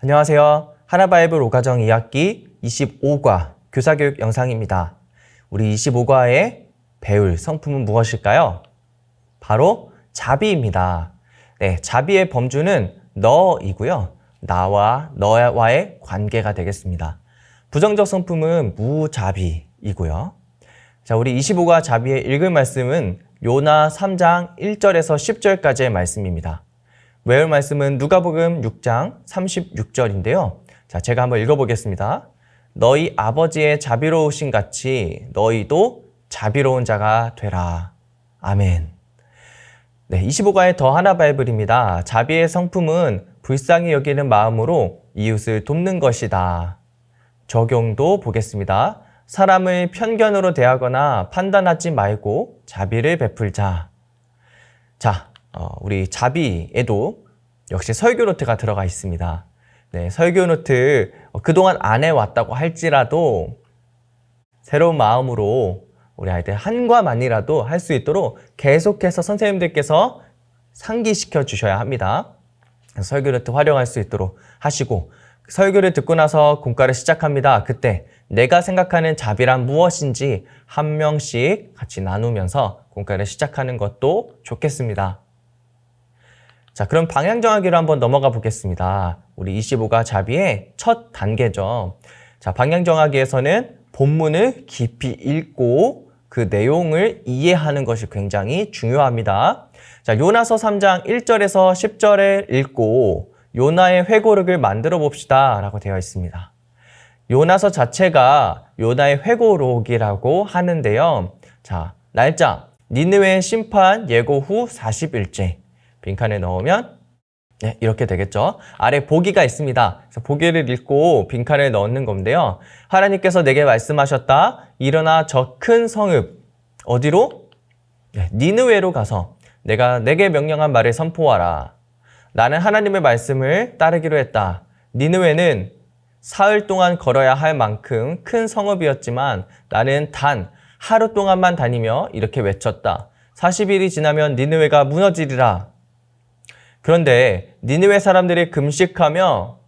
안녕하세요. 하나바이블 5가정 2학기 25과 교사교육 영상입니다. 우리 25과의 배울 성품은 무엇일까요? 바로 자비입니다. 네, 자비의 범주는 너이고요. 나와 너와의 관계가 되겠습니다. 부정적 성품은 무자비이고요. 자, 우리 25과 자비의 읽을 말씀은 요나 3장 1절에서 10절까지의 말씀입니다. 외울 말씀은 누가복음 6장 36절인데요. 자, 제가 한번 읽어보겠습니다. 너희 아버지의 자비로우신 같이 너희도 자비로운 자가 되라. 아멘. 네, 25과의 더 하나바이블입니다. 자비의 성품은 불쌍히 여기는 마음으로 이웃을 돕는 것이다. 적용도 보겠습니다. 사람을 편견으로 대하거나 판단하지 말고 자비를 베풀자. 자, 우리 자비에도 역시 설교 노트가 들어가 있습니다. 네, 설교 노트 그동안 안 해왔다고 할지라도 새로운 마음으로 우리 아이들 한과만이라도 할 수 있도록 계속해서 선생님들께서 상기시켜 주셔야 합니다. 설교 노트 활용할 수 있도록 하시고 설교를 듣고 나서 공과를 시작합니다. 그때 내가 생각하는 자비란 무엇인지 한 명씩 같이 나누면서 공과를 시작하는 것도 좋겠습니다. 자, 그럼 방향 정하기로 한번 넘어가 보겠습니다. 우리 25가 자비의 첫 단계죠. 자, 방향 정하기에서는 본문을 깊이 읽고 그 내용을 이해하는 것이 굉장히 중요합니다. 자, 요나서 3장 1절에서 10절을 읽고 요나의 회고록을 만들어 봅시다 라고 되어 있습니다. 요나서 자체가 요나의 회고록이라고 하는데요. 자, 날짜 니느웨의 심판 예고 후 40일째 빈칸에 넣으면 네, 이렇게 되겠죠. 아래 보기가 있습니다. 그래서 보기를 읽고 빈칸에 넣는 건데요. 하나님께서 내게 말씀하셨다. 일어나 저 큰 성읍 어디로? 네, 니느웨로 가서 내게 명령한 말을 선포하라. 나는 하나님의 말씀을 따르기로 했다. 니느웨는 사흘 동안 걸어야 할 만큼 큰 성읍이었지만 나는 단 하루 동안만 다니며 이렇게 외쳤다. 40일이 지나면 니느웨가 무너지리라. 그런데 니느웨 사람들이 금식하며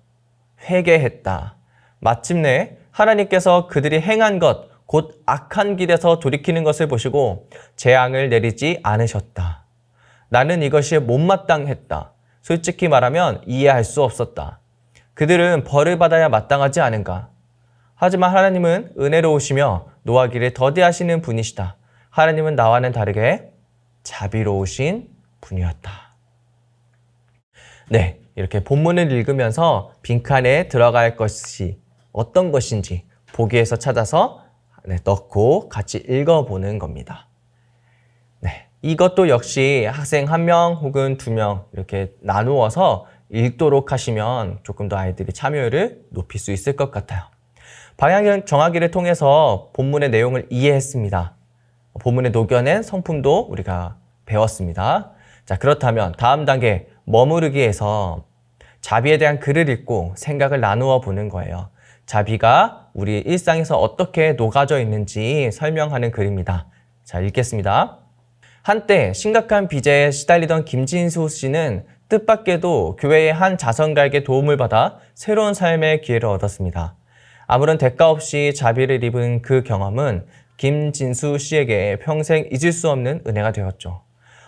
회개했다. 마침내 하나님께서 그들이 행한 것, 곧 악한 길에서 돌이키는 것을 보시고 재앙을 내리지 않으셨다. 나는 이것이 못마땅했다. 솔직히 말하면 이해할 수 없었다. 그들은 벌을 받아야 마땅하지 않은가? 하지만 하나님은 은혜로우시며 노하기를 더디하시는 분이시다. 하나님은 나와는 다르게 자비로우신 분이었다. 네, 이렇게 본문을 읽으면서 빈칸에 들어갈 것이 어떤 것인지 보기에서 찾아서 넣고 같이 읽어보는 겁니다. 네, 이것도 역시 학생 1명 혹은 2명 이렇게 나누어서 읽도록 하시면 조금 더 아이들이 참여율을 높일 수 있을 것 같아요. 방향 정하기를 통해서 본문의 내용을 이해했습니다. 본문에 녹여낸 성품도 우리가 배웠습니다. 자, 그렇다면 다음 단계 머무르기에서 자비에 대한 글을 읽고 생각을 나누어 보는 거예요. 자비가 우리 일상에서 어떻게 녹아져 있는지 설명하는 글입니다. 자, 읽겠습니다. 한때 심각한 빚에 시달리던 김진수 씨는 뜻밖에도 교회의 한 자선가에게 도움을 받아 새로운 삶의 기회를 얻었습니다. 아무런 대가 없이 자비를 입은 그 경험은 김진수 씨에게 평생 잊을 수 없는 은혜가 되었죠.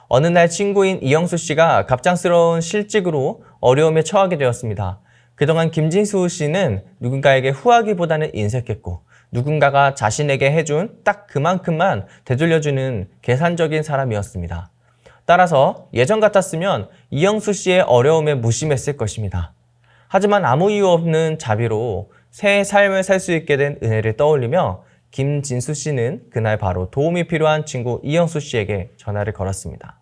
어느 날 친구인 이영수 씨가 갑작스러운 실직으로 어려움에 처하게 되었습니다. 그동안 김진수 씨는 누군가에게 후하기보다는 인색했고 누군가가 자신에게 해준 딱 그만큼만 되돌려주는 계산적인 사람이었습니다. 따라서 예전 같았으면 이영수 씨의 어려움에 무심했을 것입니다. 하지만 아무 이유 없는 자비로 새 삶을 살 수 있게 된 은혜를 떠올리며 김진수 씨는 그날 바로 도움이 필요한 친구 이영수 씨에게 전화를 걸었습니다.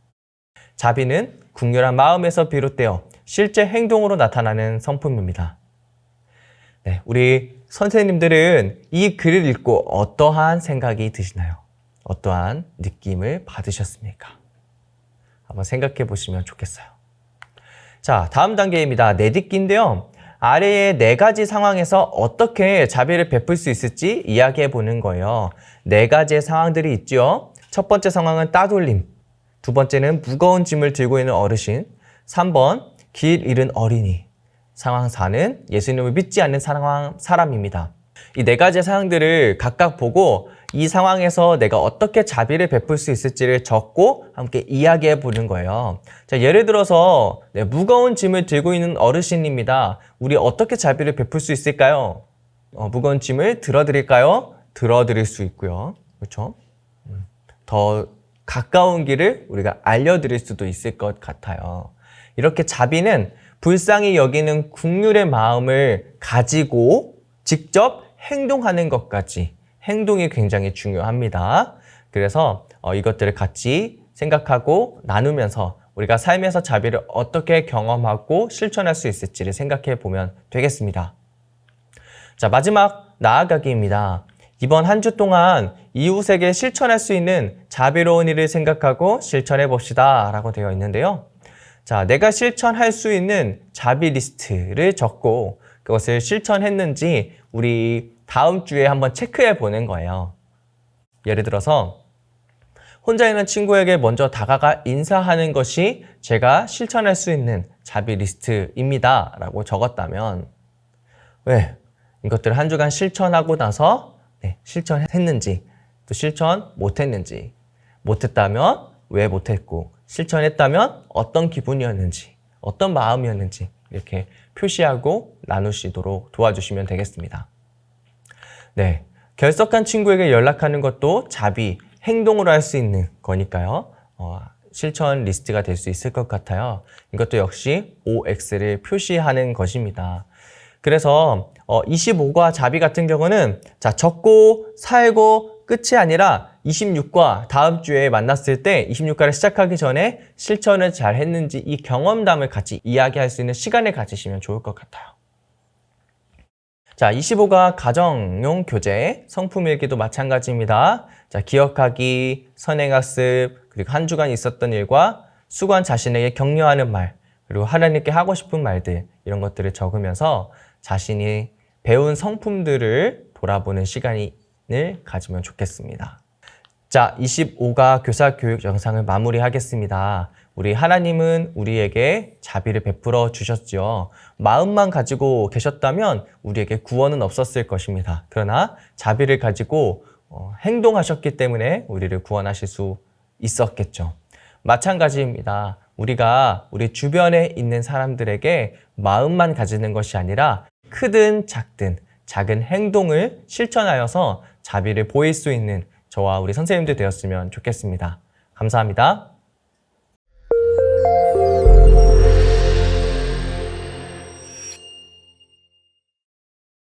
자비는 국률한 마음에서 비롯되어 실제 행동으로 나타나는 성품입니다. 네, 우리 선생님들은 이 글을 읽고 어떠한 생각이 드시나요? 어떠한 느낌을 받으셨습니까? 한번 생각해 보시면 좋겠어요. 자, 다음 단계입니다. 내딛기인데요. 아래의 4가지 상황에서 어떻게 자비를 베풀 수 있을지 이야기해 보는 거예요. 4가지의 상황들이 있죠. 첫 번째 상황은 따돌림. 두 번째는 무거운 짐을 들고 있는 어르신, 3번 길 잃은 어린이, 상황 4는 예수님을 믿지 않는 사람입니다. 이 네 가지 상황들을 각각 보고 이 상황에서 내가 어떻게 자비를 베풀 수 있을지를 적고 함께 이야기해 보는 거예요. 자, 예를 들어서 무거운 짐을 들고 있는 어르신입니다. 우리 어떻게 자비를 베풀 수 있을까요? 무거운 짐을 들어드릴까요? 들어드릴 수 있고요. 그렇죠? 더 가까운 길을 우리가 알려드릴 수도 있을 것 같아요. 이렇게 자비는 불쌍히 여기는 긍휼의 마음을 가지고 직접 행동하는 것까지, 행동이 굉장히 중요합니다. 그래서 이것들을 같이 생각하고 나누면서 우리가 삶에서 자비를 어떻게 경험하고 실천할 수 있을지를 생각해 보면 되겠습니다. 자, 마지막 나아가기입니다. 이번 한 주 동안 이웃에게 실천할 수 있는 자비로운 일을 생각하고 실천해 봅시다 라고 되어 있는데요. 자, 내가 실천할 수 있는 자비 리스트를 적고 그것을 실천했는지 우리 다음 주에 한번 체크해 보는 거예요. 예를 들어서 혼자 있는 친구에게 먼저 다가가 인사하는 것이 제가 실천할 수 있는 자비 리스트입니다 라고 적었다면 왜? 이것들을 한 주간 실천하고 나서 실천했는지 또 실천 못했는지, 못했다면 왜 못했고 실천했다면 어떤 기분이었는지 어떤 마음이었는지 이렇게 표시하고 나누시도록 도와주시면 되겠습니다. 네, 결석한 친구에게 연락하는 것도 자비, 행동으로 할 수 있는 거니까요. 실천 리스트가 될 수 있을 것 같아요. 이것도 역시 OX를 표시하는 것입니다. 그래서 25과 자비 같은 경우는 자, 적고 살고 끝이 아니라 26과 다음 주에 만났을 때 26과를 시작하기 전에 실천을 잘 했는지 이 경험담을 같이 이야기할 수 있는 시간을 가지시면 좋을 것 같아요. 자, 25가 가정용 교재, 성품일기도 마찬가지입니다. 자, 기억하기, 선행학습, 그리고 한 주간 있었던 일과 수고한 자신에게 격려하는 말, 그리고 하나님께 하고 싶은 말들, 이런 것들을 적으면서 자신이 배운 성품들을 돌아보는 시간을 가지면 좋겠습니다. 자, 25가 교사 교육 영상을 마무리하겠습니다. 우리 하나님은 우리에게 자비를 베풀어 주셨죠. 마음만 가지고 계셨다면 우리에게 구원은 없었을 것입니다. 그러나 자비를 가지고 행동하셨기 때문에 우리를 구원하실 수 있었겠죠. 마찬가지입니다. 우리가 우리 주변에 있는 사람들에게 마음만 가지는 것이 아니라 크든 작든 작은 행동을 실천하여서 자비를 보일 수 있는 저와 우리 선생님들 되었으면 좋겠습니다. 감사합니다.